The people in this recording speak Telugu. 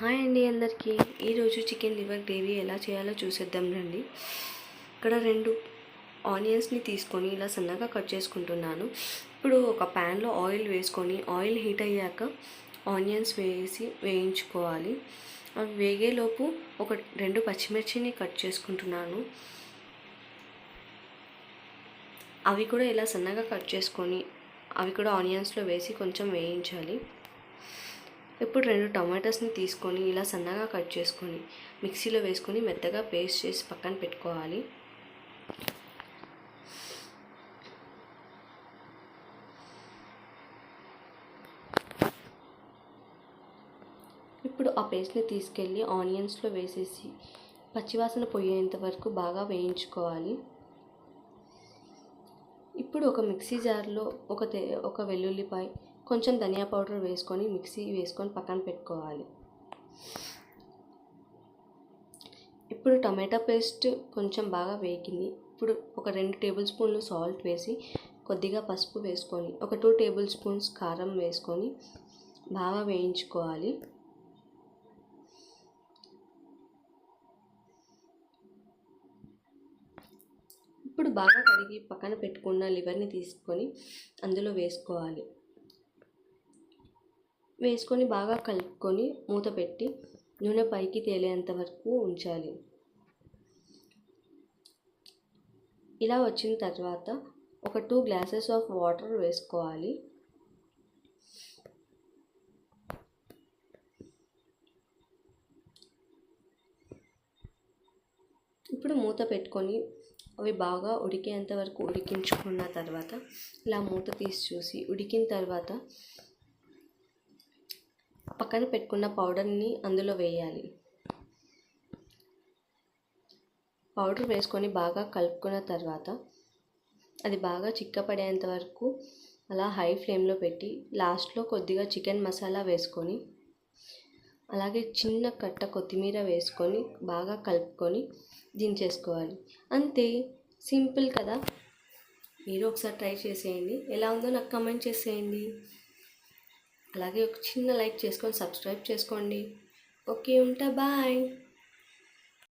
హాయ్ అండి అందరికీ. ఈరోజు చికెన్ లివర్ గ్రేవీ ఎలా చేయాలో చూసేద్దాం రండి. ఇక్కడ 2 ఆనియన్స్ని తీసుకొని ఇలా సన్నగా కట్ చేసుకుంటున్నాను. ఇప్పుడు ఒక ప్యాన్లో ఆయిల్ వేసుకొని ఆయిల్ హీట్ అయ్యాక ఆనియన్స్ వేసి వేయించుకోవాలి. అవి వేగేలోపు ఒక 2 పచ్చిమిర్చిని కట్ చేసుకుంటున్నాను. అవి కూడా ఇలా సన్నగా కట్ చేసుకొని అవి కూడా ఆనియన్స్లో వేసి కొంచెం వేయించాలి. ఇప్పుడు 2 టమాటాస్ని తీసుకొని ఇలా సన్నగా కట్ చేసుకొని మిక్సీలో వేసుకొని మెత్తగా పేస్ట్ చేసి పక్కన పెట్టుకోవాలి. ఇప్పుడు ఆ పేస్ట్ని తీసుకెళ్ళి ఆనియన్స్లో వేసేసి పచ్చివాసన పోయేంత వరకు బాగా వేయించుకోవాలి. ఇప్పుడు ఒక మిక్సీ జార్లో ఒక వెల్లుల్లిపాయ, కొంచెం ధనియా పౌడర్ వేసుకొని మిక్సీ వేసుకొని పక్కన పెట్టుకోవాలి. ఇప్పుడు టమాటా పేస్ట్ కొంచెం బాగా వేగింది. ఇప్పుడు ఒక 2 టేబుల్ స్పూన్లు సాల్ట్ వేసి కొద్దిగా పసుపు వేసుకొని ఒక 2 టేబుల్ స్పూన్స్ కారం వేసుకొని బాగా వేయించుకోవాలి. ఇప్పుడు బాగా కడిగి పక్కన పెట్టుకున్న లివర్ని తీసుకొని అందులో వేసుకొని బాగా కలుపుకొని మూత పెట్టి నూనె పైకి తేలేంత వరకు ఉంచాలి. ఇలా వచ్చిన తర్వాత ఒక 2 గ్లాసెస్ ఆఫ్ వాటర్ వేసుకోవాలి. ఇప్పుడు మూత పెట్టుకొని అవి బాగా ఉడికేంత వరకు ఉడికించుకున్న తర్వాత ఇలా మూత తీసి చూసి ఉడికిన తర్వాత పక్కన పెట్టుకున్న పౌడర్ని అందులో వేయాలి. పౌడర్ వేసుకొని బాగా కలుపుకున్న తర్వాత అది బాగా చిక్కపడేంత వరకు అలా హై ఫ్లేమ్లో పెట్టి లాస్ట్లో కొద్దిగా చికెన్ మసాలా వేసుకొని అలాగే చిన్న కట్ట కొత్తిమీర వేసుకొని బాగా కలుపుకొని దించేసుకోవాలి. అంతే, సింపుల్ కదా. మీరు ఒకసారి ట్రై చేసేయండి. ఎలా ఉందో నాకు కామెంట్ చేసేయండి. అలాగే ఒక చిన్న లైక్ చేసుకొని సబ్స్క్రైబ్ చేసుకోండి. ఓకే, ఉంటా, బాయ్.